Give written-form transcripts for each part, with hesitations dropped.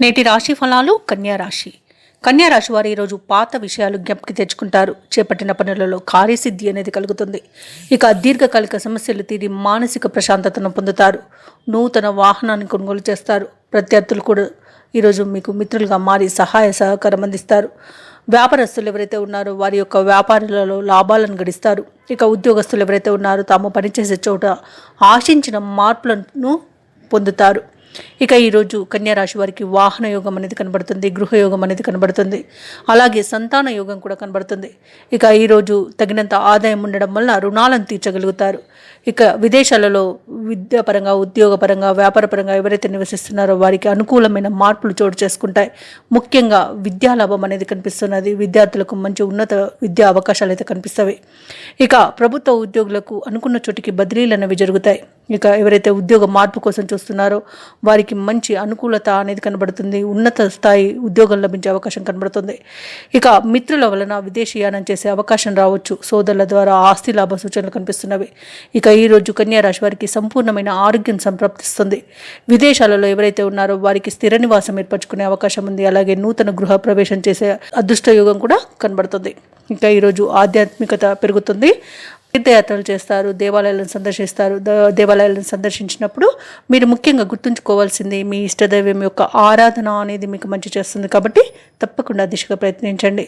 నేటి రాశి ఫలాలు. కన్యా రాశి వారు ఈరోజు పాత విషయాలు జ్ఞప్తికి తెచ్చుకుంటారు. చేపట్టిన పనులలో కార్యసిద్ధి అనేది కలుగుతుంది. ఇక దీర్ఘకాలిక సమస్యలు తీరి మానసిక ప్రశాంతతను పొందుతారు. నూతన వాహనాన్ని కొనుగోలు చేస్తారు. ప్రత్యర్థులు కూడా ఈరోజు మీకు మిత్రులుగా మారి సహాయ సహకారం అందిస్తారు. వ్యాపారస్తులు ఎవరైతే ఉన్నారో వారి యొక్క వ్యాపారాలలో లాభాలను గడిస్తారు. ఇక ఉద్యోగస్తులు ఎవరైతే ఉన్నారో తాము పనిచేసే చోట ఆశించిన మార్పులను పొందుతారు. ఇక ఈరోజు కన్యారాశి వారికి వాహన యోగం అనేది కనబడుతుంది, గృహయోగం అనేది కనబడుతుంది, అలాగే సంతాన యోగం కూడా కనబడుతుంది. ఇక ఈరోజు తగినంత ఆదాయం ఉండడం వల్ల రుణాలను తీర్చగలుగుతారు. ఇక విదేశాలలో విద్యాపరంగా, ఉద్యోగపరంగా, వ్యాపారపరంగా ఎవరైతే నివసిస్తున్నారో వారికి అనుకూలమైన మార్పులు చోటు చేసుకుంటాయి. ముఖ్యంగా విద్యాలాభం అనేది కనిపిస్తున్నది. విద్యార్థులకు మంచి ఉన్నత విద్యా అవకాశాలు అయితే కనిపిస్తాయి. ఇక ప్రభుత్వ ఉద్యోగులకు అనుకున్న చోటికి బదిలీలు అనేవి జరుగుతాయి. ఇక ఎవరైతే ఉద్యోగ మార్పు కోసం చూస్తున్నారో వారికి మంచి అనుకూలత అనేది కనబడుతుంది. ఉన్నత స్థాయి ఉద్యోగం లభించే అవకాశం కనబడుతుంది. ఇక మిత్రుల వలన విదేశీయానం చేసే అవకాశం రావచ్చు. సోదరుల ద్వారా ఆస్తి లాభ సూచనలు కనిపిస్తున్నవి. ఇక ఈరోజు కన్యారాశి వారికి సంపూర్ణమైన ఆరోగ్యం సంప్రాప్తిస్తుంది. విదేశాలలో ఎవరైతే ఉన్నారో వారికి స్థిర నివాసం ఏర్పరచుకునే అవకాశం ఉంది. అలాగే నూతన గృహ ప్రవేశం చేసే అదృష్ట యోగం కూడా కనబడుతుంది. ఇంకా ఈరోజు ఆధ్యాత్మికత పెరుగుతుంది. తీర్థయాత్రలు చేస్తారు, దేవాలయాలను సందర్శిస్తారు. దేవాలయాలను సందర్శించినప్పుడు మీరు ముఖ్యంగా గుర్తుంచుకోవాల్సింది మీ ఇష్టదైవం యొక్క ఆరాధన అనేది మీకు మంచి చేస్తుంది. కాబట్టి తప్పకుండా దిశగా ప్రయత్నించండి.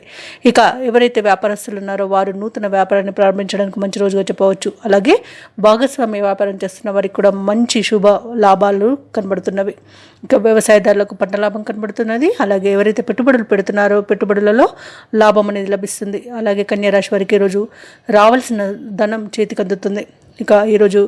ఇక ఎవరైతే వ్యాపారస్తులు ఉన్నారో వారు నూతన వ్యాపారాన్ని ప్రారంభించడానికి మంచి రోజుగా చెప్పవచ్చు. అలాగే భాగస్వామ్య వ్యాపారం చేస్తున్న వారికి కూడా మంచి శుభ లాభాలు కనబడుతున్నవి. ఇక వ్యవసాయదారులకు పంట లాభం కనబడుతున్నది. అలాగే ఎవరైతే పెట్టుబడులు పెడుతున్నారో పెట్టుబడులలో లాభం అనేది లభిస్తుంది. అలాగే కన్యారాశి వారికి ఈరోజు రావాల్సిన ధనం చేతికి అందుతుంది. ఇక ఈరోజు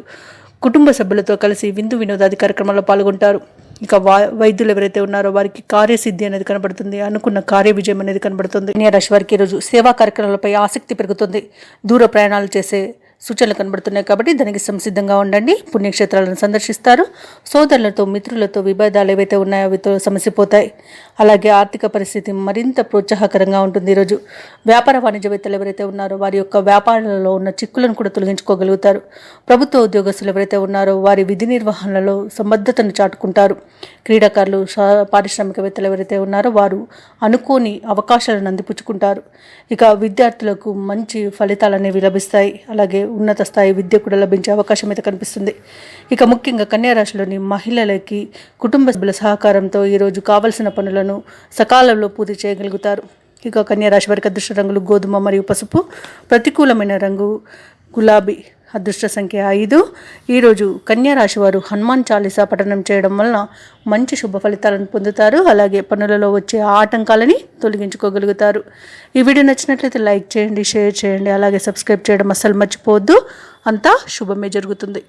కుటుంబ సభ్యులతో కలిసి విందు వినోదాది కార్యక్రమాల్లో పాల్గొంటారు. ఇక వైద్యులు ఎవరైతే ఉన్నారో వారికి కార్యసిద్ధి అనేది కనబడుతుంది. అనుకున్న కార్య విజయం అనేది కనబడుతుంది. కన్యారాశి వారికి ఈరోజు సేవా కార్యక్రమాలపై ఆసక్తి పెరుగుతుంది. దూర ప్రయాణాలు చేసే సూచనలు కనబడుతున్నాయి. కాబట్టి దానికి సంసిద్ధంగా ఉండండి. పుణ్యక్షేత్రాలను సందర్శిస్తారు. సోదరులతో, మిత్రులతో విభేదాలు ఏవైతే ఉన్నాయో అవితో సమసిపోతాయి. అలాగే ఆర్థిక పరిస్థితి మరింత ప్రోత్సాహకరంగా ఉంటుంది. ఈరోజు వ్యాపార వాణిజ్యవేత్తలు ఎవరైతే ఉన్నారో వారి యొక్క వ్యాపారాలలో ఉన్న చిక్కులను కూడా తొలగించుకోగలుగుతారు. ప్రభుత్వ ఉద్యోగస్తులు ఎవరైతే ఉన్నారో వారి విధి నిర్వహణలో సమర్థతను చాటుకుంటారు. క్రీడాకారులు, పారిశ్రామికవేత్తలు ఎవరైతే ఉన్నారో వారు అనుకోని అవకాశాలను అందిపుచ్చుకుంటారు. ఇక విద్యార్థులకు మంచి ఫలితాలు అనేవి లభిస్తాయి. అలాగే ఉన్నత స్థాయి విద్య కూడా లభించే అవకాశం అయితే కనిపిస్తుంది. ఇక ముఖ్యంగా కన్యారాశిలోని మహిళలకి కుటుంబ సభ్యుల సహకారంతో ఈరోజు కావలసిన పనులను సకాలంలో పూర్తి చేయగలుగుతారు. ఇక కన్యారాశి వారికి అదృష్ట రంగులు గోధుమ మరియు పసుపు. ప్రతికూలమైన రంగు గులాబీ. అదృష్ట సంఖ్య 5. ఈరోజు కన్యారాశి వారు హనుమాన్ చాలీసా పఠనం చేయడం వలన మంచి శుభ ఫలితాలను పొందుతారు. అలాగే పనులలో వచ్చే ఆటంకాలని తొలగించుకోగలుగుతారు. ఈ వీడియో నచ్చినట్లయితే లైక్ చేయండి, షేర్ చేయండి, అలాగే సబ్స్క్రైబ్ చేయడం అస్సలు మర్చిపోవద్దు. అంతా శుభమే జరుగుతుంది.